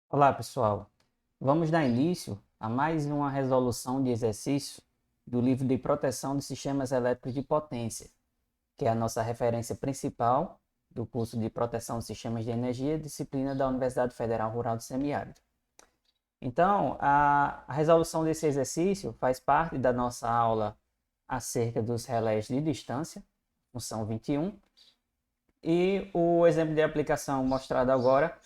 Olá, pessoal. Vamos dar início a mais uma resolução de exercício do livro de proteção de sistemas elétricos de potência, que é a nossa referência principal do curso de proteção de sistemas de energia, disciplina da Universidade Federal Rural do Semiárido. Então, a resolução desse exercício faz parte da nossa aula acerca dos relés de distância, função 21, e o exemplo de aplicação mostrado agora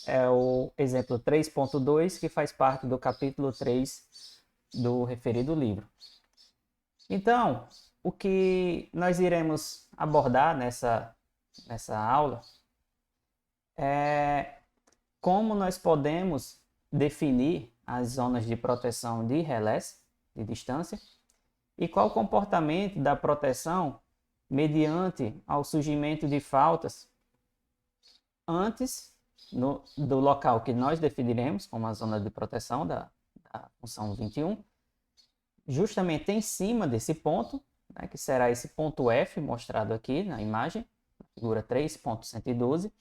é o exemplo 3.2, que faz parte do capítulo 3 do referido livro. Então, o que nós iremos abordar nessa aula é como nós podemos definir as zonas de proteção de relés de distância e qual o comportamento da proteção mediante ao surgimento de faltas antes do local que nós definiremos como a zona de proteção da função 21, justamente em cima desse ponto, né, que será esse ponto F mostrado aqui na imagem, na figura 3.112,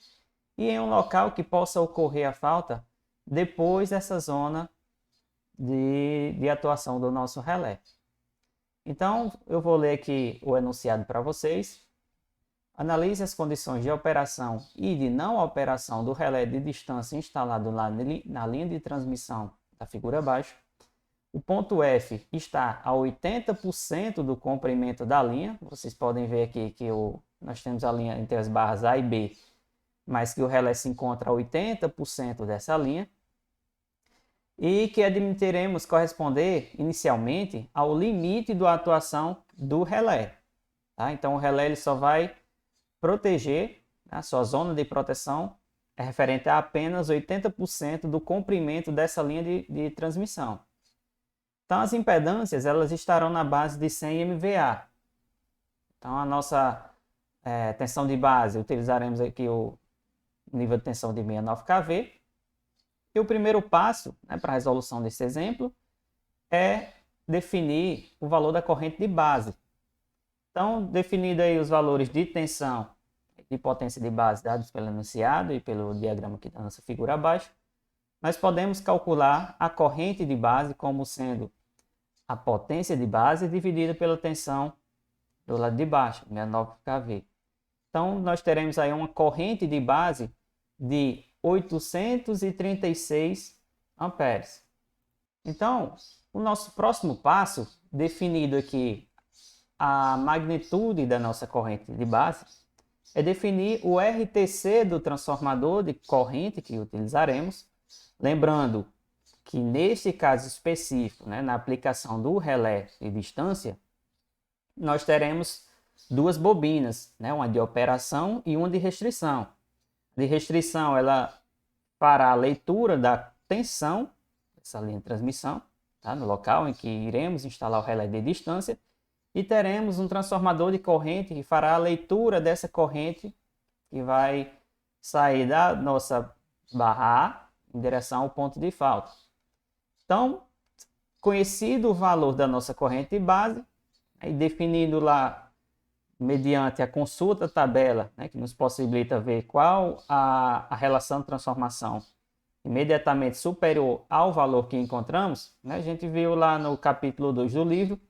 e em um local que possa ocorrer a falta depois dessa zona de atuação do nosso relé. Então, eu vou ler aqui o enunciado para vocês. Analise as condições de operação e de não operação do relé de distância instalado na linha de transmissão da figura abaixo. O ponto F está a 80% do comprimento da linha. Vocês podem ver aqui que nós temos a linha entre as barras A e B, mas que o relé se encontra a 80% dessa linha. E que admitiremos corresponder inicialmente ao limite da atuação do relé. Tá? Então, o relé ele só vai proteger, a sua zona de proteção é referente a apenas 80% do comprimento dessa linha de transmissão. Então, as impedâncias elas estarão na base de 100 MVA. Então, a nossa tensão de base, utilizaremos aqui o nível de tensão de 69 kV. E o primeiro passo, para a resolução desse exemplo é definir o valor da corrente de base. Então, definido aí os valores de tensão e de potência de base dados pelo enunciado e pelo diagrama aqui da nossa figura abaixo, nós podemos calcular a corrente de base como sendo a potência de base dividida pela tensão do lado de baixo, 69 kV. Então, nós teremos aí uma corrente de base de 836 amperes. Então, o nosso próximo passo, definido aqui a magnitude da nossa corrente de base, é definir o RTC do transformador de corrente que utilizaremos. Lembrando que neste caso específico, na aplicação do relé de distância, nós teremos duas bobinas, uma de operação e uma de restrição. De restrição, ela fará a leitura da tensão dessa linha de transmissão, no local em que iremos instalar o relé de distância, e teremos um transformador de corrente que fará a leitura dessa corrente que vai sair da nossa barra A em direção ao ponto de falta. Então, conhecido o valor da nossa corrente de base, e definido lá mediante a consulta da tabela, que nos possibilita ver qual a relação de transformação imediatamente superior ao valor que encontramos, a gente viu lá no capítulo 2 do livro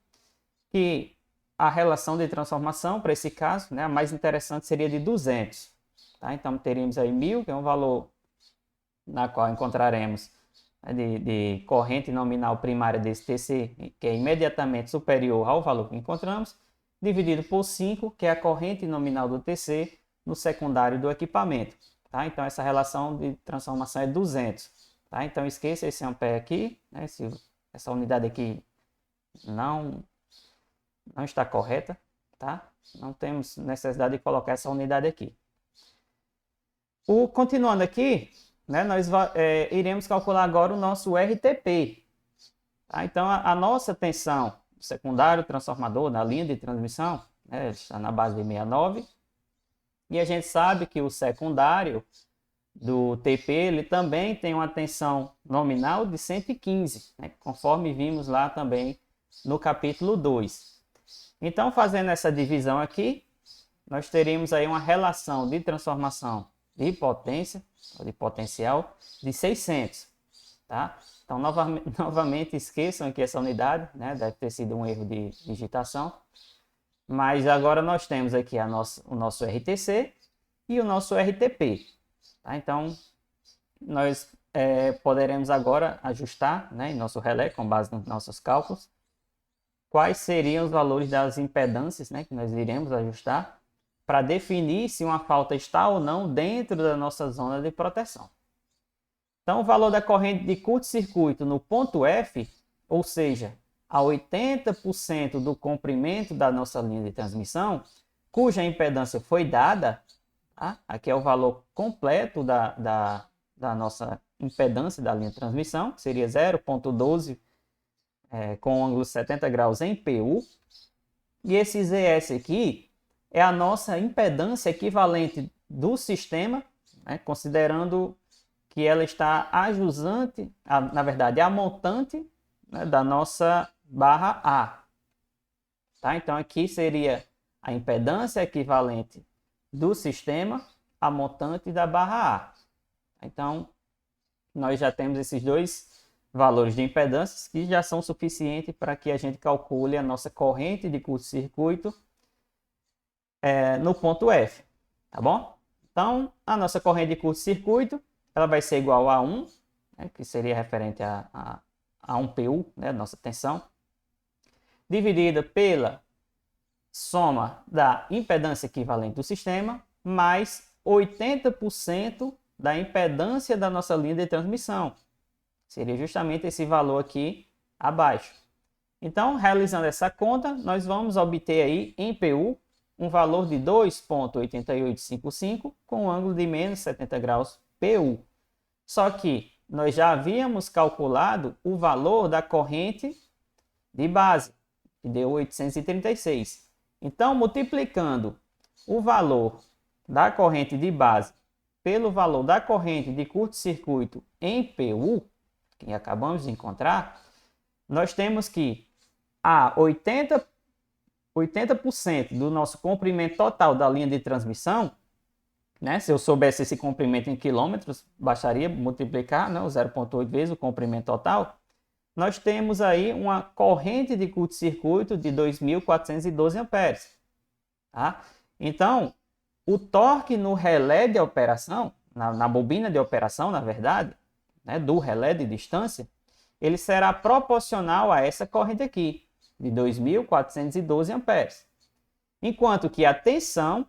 que a relação de transformação, para esse caso, a mais interessante seria de 200. Tá? Então, teríamos aí 1.000, que é um valor na qual encontraremos de corrente nominal primária desse TC, que é imediatamente superior ao valor que encontramos, dividido por 5, que é a corrente nominal do TC no secundário do equipamento. Tá? Então, essa relação de transformação é 200. Tá? Então, esqueça esse ampere aqui, essa unidade aqui não está correta, tá? Não temos necessidade de colocar essa unidade aqui. Continuando aqui, nós iremos calcular agora o nosso RTP. Tá? Então, a nossa tensão secundário transformador na linha de transmissão está na base de 69. E a gente sabe que o secundário do TP ele também tem uma tensão nominal de 115, conforme vimos lá também no capítulo 2. Então, fazendo essa divisão aqui, nós teríamos aí uma relação de transformação de potência, ou de potencial, de 600. Tá? Então, novamente, esqueçam aqui essa unidade, né? Deve ter sido um erro de digitação. Mas agora nós temos aqui o nosso RTC e o nosso RTP. Tá? Então, nós poderemos agora ajustar, né, em nosso relé, com base nos nossos cálculos, quais seriam os valores das impedâncias, né, que nós iremos ajustar para definir se uma falta está ou não dentro da nossa zona de proteção. Então, o valor da corrente de curto-circuito no ponto F, ou seja, a 80% do comprimento da nossa linha de transmissão, cuja impedância foi dada, tá? Aqui é o valor completo da nossa impedância da linha de transmissão, que seria 0,12 com ângulo 70 graus em PU. E esse ZS aqui é a nossa impedância equivalente do sistema, né, considerando que ela está ajusante, na verdade, a montante, né, da nossa barra A. Tá? Então, aqui seria a impedância equivalente do sistema a montante da barra A. Então, nós já temos esses dois valores de impedâncias que já são suficientes para que a gente calcule a nossa corrente de curto-circuito no ponto F. Tá bom? Então, a nossa corrente de curto-circuito ela vai ser igual a 1, né, que seria referente a 1 PU, né, nossa tensão, dividida pela soma da impedância equivalente do sistema, mais 80% da impedância da nossa linha de transmissão. Seria justamente esse valor aqui abaixo. Então, realizando essa conta, nós vamos obter aí, em PU, um valor de 2,8855 com um ângulo de menos 70 graus PU. Só que nós já havíamos calculado o valor da corrente de base, que deu 836. Então, multiplicando o valor da corrente de base pelo valor da corrente de curto-circuito em PU, que acabamos de encontrar, nós temos que a 80% do nosso comprimento total da linha de transmissão, né, se eu soubesse esse comprimento em quilômetros, bastaria multiplicar, né, o 0,8 vezes o comprimento total. Nós temos aí uma corrente de curto-circuito de 2.412 amperes. Tá? Então, o torque no relé de operação, na bobina de operação, na verdade, né, do relé de distância, ele será proporcional a essa corrente aqui, de 2.412 amperes. Enquanto que a tensão,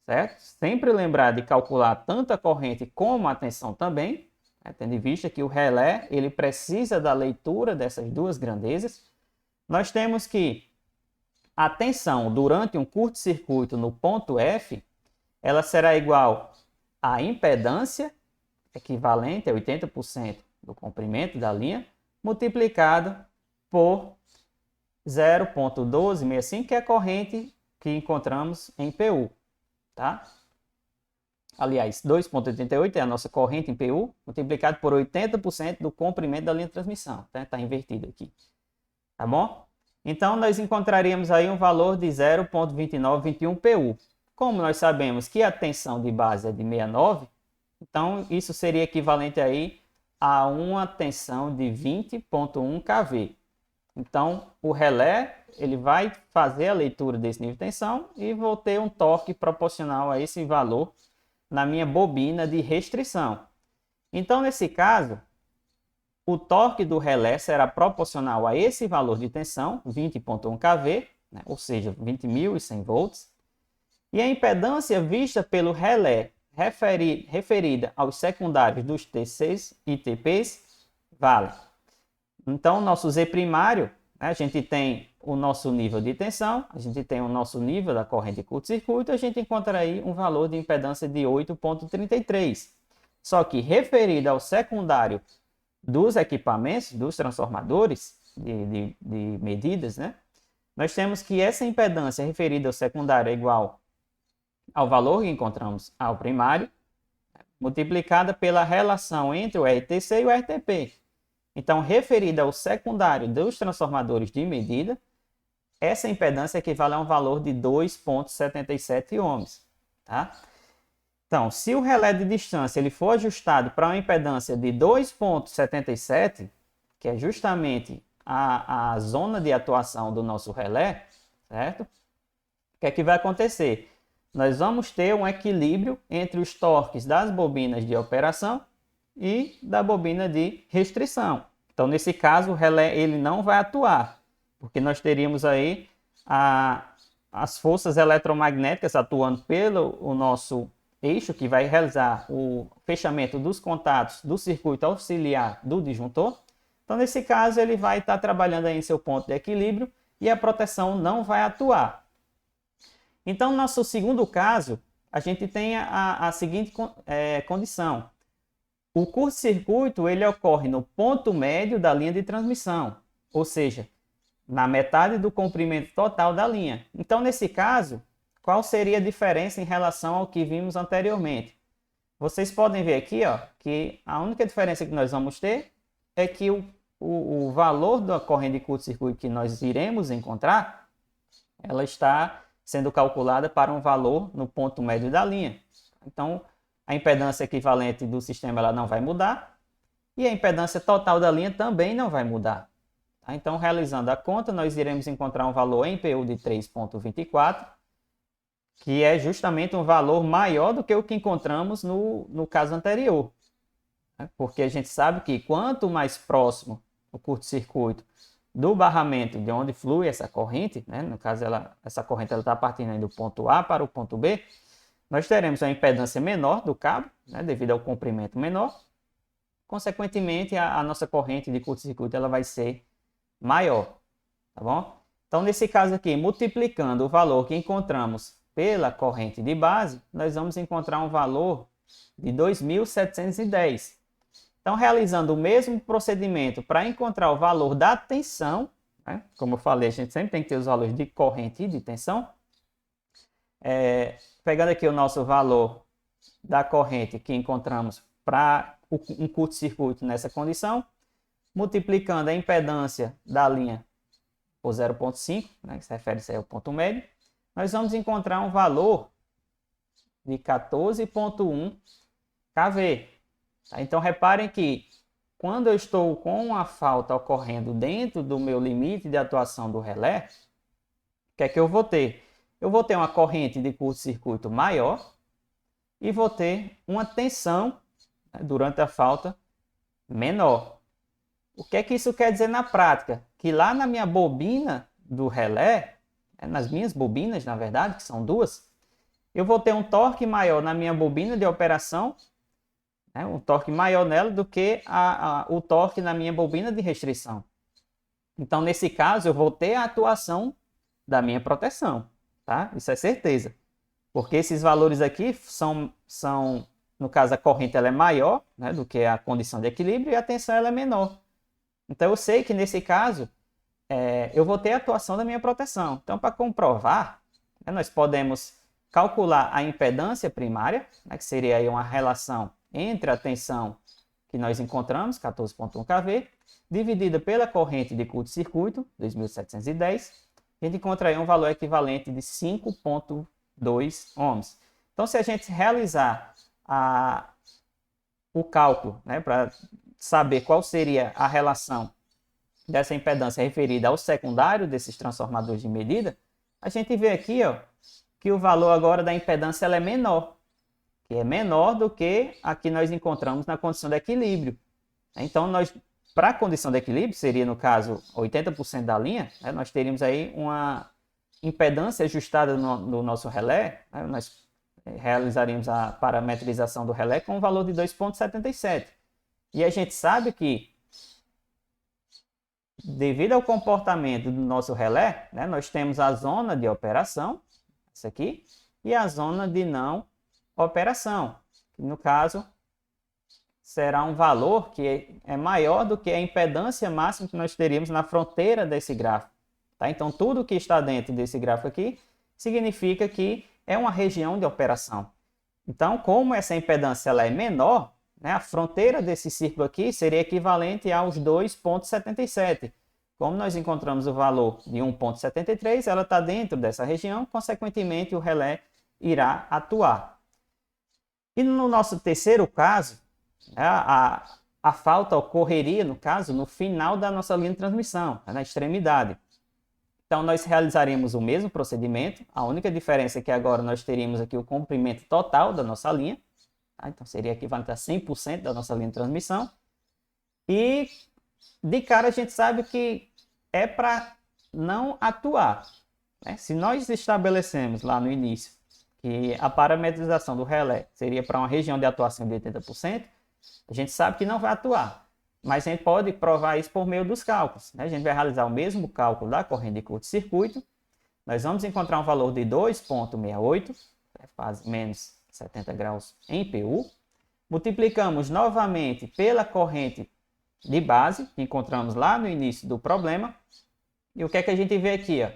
certo? Sempre lembrar de calcular tanto a corrente como a tensão também, né? Tendo em vista que o relé ele precisa da leitura dessas duas grandezas. Nós temos que a tensão durante um curto-circuito no ponto F, ela será igual à impedância, equivalente a 80% do comprimento da linha, multiplicado por 0,1265, que é a corrente que encontramos em PU. Tá? Aliás, 2,88 é a nossa corrente em PU, multiplicado por 80% do comprimento da linha de transmissão. Tá invertido aqui. Tá bom? Então, nós encontraríamos aí um valor de 0,2921 PU. Como nós sabemos que a tensão de base é de 69, então isso seria equivalente aí a uma tensão de 20,1 kV. Então, o relé ele vai fazer a leitura desse nível de tensão e vou ter um torque proporcional a esse valor na minha bobina de restrição. Então, nesse caso, o torque do relé será proporcional a esse valor de tensão, 20,1 kV, né, ou seja, 20.100 volts, e a impedância vista pelo relé referida aos secundários dos TCs e TPs vale. Então, nosso Z primário, né, a gente tem o nosso nível de tensão, a gente tem o nosso nível da corrente de curto-circuito, a gente encontra aí um valor de impedância de 8,33. Só que referido ao secundário dos equipamentos, dos transformadores de medidas, né, nós temos que essa impedância referida ao secundário é igual ao valor que encontramos ao primário, multiplicada pela relação entre o RTC e o RTP. Então, referida ao secundário dos transformadores de medida, essa impedância equivale a um valor de 2,77 ohms. Tá? Então, se o relé de distância ele for ajustado para uma impedância de 2,77, que é justamente a zona de atuação do nosso relé, certo? O que é que vai acontecer? Nós vamos ter um equilíbrio entre os torques das bobinas de operação e da bobina de restrição. Então, nesse caso, o relé ele não vai atuar, porque nós teríamos aí as forças eletromagnéticas atuando pelo o nosso eixo, que vai realizar o fechamento dos contatos do circuito auxiliar do disjuntor. Então, nesse caso, ele vai estar trabalhando aí em seu ponto de equilíbrio e a proteção não vai atuar. Então, no nosso segundo caso, a gente tem a seguinte condição. O curto-circuito ele ocorre no ponto médio da linha de transmissão, ou seja, na metade do comprimento total da linha. Então, nesse caso, qual seria a diferença em relação ao que vimos anteriormente? Vocês podem ver aqui ó, que a única diferença que nós vamos ter é que o valor da corrente de curto-circuito que nós iremos encontrar, ela está sendo calculada para um valor no ponto médio da linha. Então, a impedância equivalente do sistema ela não vai mudar e a impedância total da linha também não vai mudar. Tá? Então, realizando a conta, nós iremos encontrar um valor em PU de 3,24, que é justamente um valor maior do que o que encontramos no caso anterior. Né? Porque a gente sabe que quanto mais próximo o curto-circuito do barramento de onde flui essa corrente, né? No caso essa corrente está partindo do ponto A para o ponto B, nós teremos uma impedância menor do cabo, né? Devido ao comprimento menor. Consequentemente, a nossa corrente de curto-circuito ela vai ser maior, tá bom? Então, nesse caso aqui, multiplicando o valor que encontramos pela corrente de base, nós vamos encontrar um valor de 2.710. Então, realizando o mesmo procedimento para encontrar o valor da tensão, né? Como eu falei, a gente sempre tem que ter os valores de corrente e de tensão. Pegando aqui o nosso valor da corrente que encontramos para um curto-circuito nessa condição, multiplicando a impedância da linha por 0,5, né, que se refere ao ponto médio, nós vamos encontrar um valor de 14,1 kV. Tá? Então, reparem que quando eu estou com a falta ocorrendo dentro do meu limite de atuação do relé, o que é que eu vou ter? Eu vou ter uma corrente de curto-circuito maior e vou ter uma tensão, né, durante a falta menor. O que é que isso quer dizer na prática? Que lá na minha bobina do relé, nas minhas bobinas, na verdade, que são duas, eu vou ter um torque maior na minha bobina de operação, né, um torque maior nela do que o torque na minha bobina de restrição. Então, nesse caso, eu vou ter a atuação da minha proteção, tá? Isso é certeza. Porque esses valores aqui são no caso, a corrente ela é maior, né, do que a condição de equilíbrio e a tensão ela é menor. Então, eu sei que nesse caso, eu vou ter a atuação da minha proteção. Então, para comprovar, né, nós podemos calcular a impedância primária, né, que seria aí uma relação entre a tensão que nós encontramos, 14,1 kV, dividida pela corrente de curto-circuito, 2.710, a gente encontra aí um valor equivalente de 5,2 ohms. Então, se a gente realizar o cálculo, né, para saber qual seria a relação dessa impedância referida ao secundário desses transformadores de medida, a gente vê aqui ó, que o valor agora da impedância ela é menor, que é menor do que a que nós encontramos na condição de equilíbrio. Então, para a condição de equilíbrio, seria no caso 80% da linha, né, nós teríamos aí uma impedância ajustada no nosso relé, né, nós realizaríamos a parametrização do relé com um valor de 2,77. E a gente sabe que, devido ao comportamento do nosso relé, né, nós temos a zona de operação, essa aqui, e a zona de não operação, que no caso será um valor que é maior do que a impedância máxima que nós teríamos na fronteira desse gráfico. Tá? Então, tudo que está dentro desse gráfico aqui significa que é uma região de operação. Então, como essa impedância ela é menor, né, a fronteira desse círculo aqui seria equivalente aos 2,77. Como nós encontramos o valor de 1,73, ela está dentro dessa região, consequentemente o relé irá atuar. E no nosso terceiro caso, a falta ocorreria, no caso, no final da nossa linha de transmissão, na extremidade. Então, nós realizaremos o mesmo procedimento, a única diferença é que agora nós teríamos aqui o comprimento total da nossa linha, tá? Então seria equivalente a 100% da nossa linha de transmissão. E de cara a gente sabe que é para não atuar, né? Se nós estabelecemos lá no início que a parametrização do relé seria para uma região de atuação de 80%, a gente sabe que não vai atuar. Mas a gente pode provar isso por meio dos cálculos, né? A gente vai realizar o mesmo cálculo da corrente de curto-circuito. Nós vamos encontrar um valor de 2,68, quase menos 70 graus em PU. Multiplicamos novamente pela corrente de base, que encontramos lá no início do problema. E o que é que a gente vê aqui? Ó?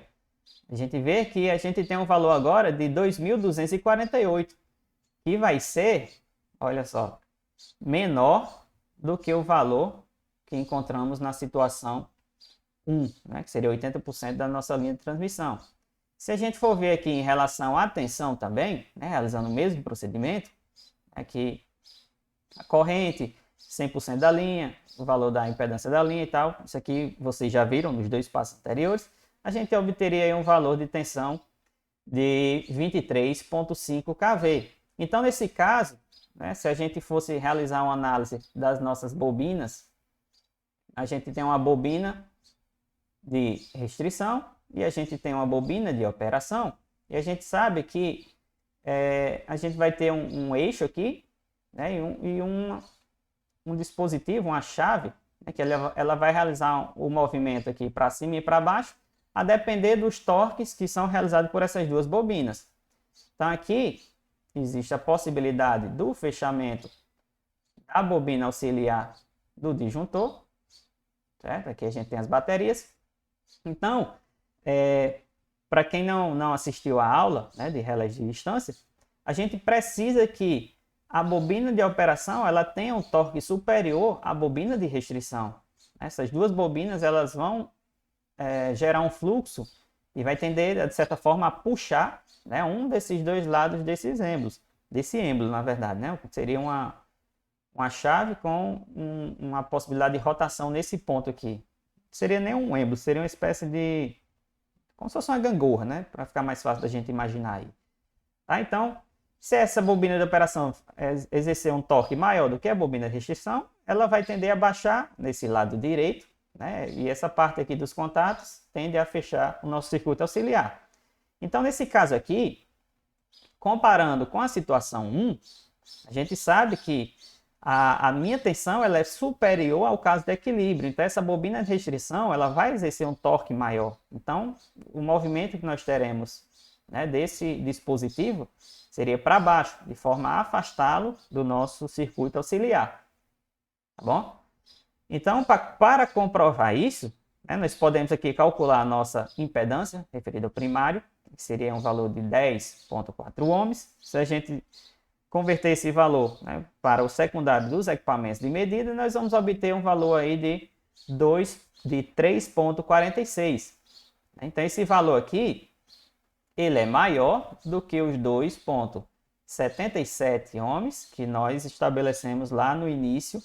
A gente vê que a gente tem um valor agora de 2.248, que vai ser, olha só, menor do que o valor que encontramos na situação 1, né, que seria 80% da nossa linha de transmissão. Se a gente for ver aqui em relação à tensão também, né, realizando o mesmo procedimento, aqui a corrente, 100% da linha, o valor da impedância da linha e tal, isso aqui vocês já viram nos dois passos anteriores, a gente obteria aí um valor de tensão de 23,5 kV. Então, nesse caso, né, se a gente fosse realizar uma análise das nossas bobinas, a gente tem uma bobina de restrição e a gente tem uma bobina de operação, e a gente sabe que a gente vai ter um eixo aqui, né, e um dispositivo, uma chave, né, que ela vai realizar o movimento aqui para cima e para baixo, a depender dos torques que são realizados por essas duas bobinas. Então aqui existe a possibilidade do fechamento da bobina auxiliar do disjuntor, certo? Aqui a gente tem as baterias. Então, para quem não assistiu a aula, né, de relés de distância, a gente precisa que a bobina de operação ela tenha um torque superior à bobina de restrição. Essas duas bobinas elas vão gerar um fluxo e vai tender, de certa forma, a puxar, né, um desses dois lados desses êmbolos. Desse êmbolo, na verdade, né? Seria uma chave com uma possibilidade de rotação nesse ponto aqui. Seria nem um êmbolo, seria uma espécie de... como se fosse uma gangorra, né? Para ficar mais fácil da gente imaginar aí. Tá? Então, se essa bobina de operação exercer um torque maior do que a bobina de restrição, ela vai tender a baixar nesse lado direito, né? E essa parte aqui dos contatos tende a fechar o nosso circuito auxiliar. Então, nesse caso aqui, comparando com a situação 1, a gente sabe que a minha tensão ela é superior ao caso de equilíbrio. Então, essa bobina de restrição ela vai exercer um torque maior. Então, o movimento que nós teremos, né, desse dispositivo seria para baixo, de forma a afastá-lo do nosso circuito auxiliar. Tá bom? Então, para comprovar isso, né, nós podemos aqui calcular a nossa impedância referida ao primário, que seria um valor de 10,4 ohms. Se a gente converter esse valor, né, para o secundário dos equipamentos de medida, nós vamos obter um valor aí de 3,46. Então, esse valor aqui, ele é maior do que os 2,77 ohms que nós estabelecemos lá no início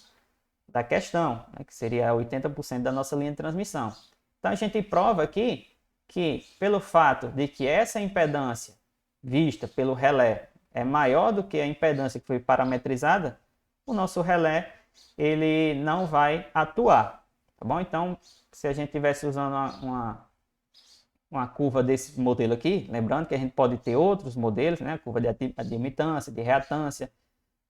da questão, né, que seria 80% da nossa linha de transmissão. Então, a gente prova aqui que, pelo fato de que essa impedância vista pelo relé é maior do que a impedância que foi parametrizada, o nosso relé ele não vai atuar. Tá bom? Então, se a gente estivesse usando uma curva desse modelo aqui, lembrando que a gente pode ter outros modelos, né? Curva de admitância, de reatância,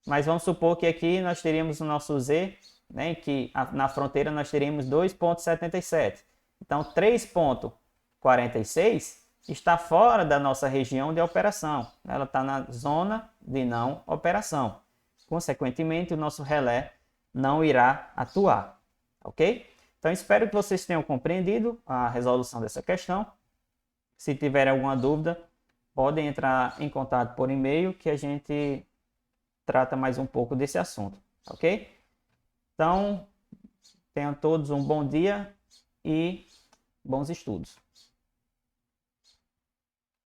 mas vamos supor que aqui nós teríamos o nosso Z, né, que na fronteira nós teríamos 2,77. Então, 3,46 está fora da nossa região de operação. Ela está na zona de não operação. Consequentemente, o nosso relé não irá atuar. Ok? Então, espero que vocês tenham compreendido a resolução dessa questão. Se tiverem alguma dúvida, podem entrar em contato por e-mail que a gente trata mais um pouco desse assunto. Ok? Então, tenham todos um bom dia e bons estudos.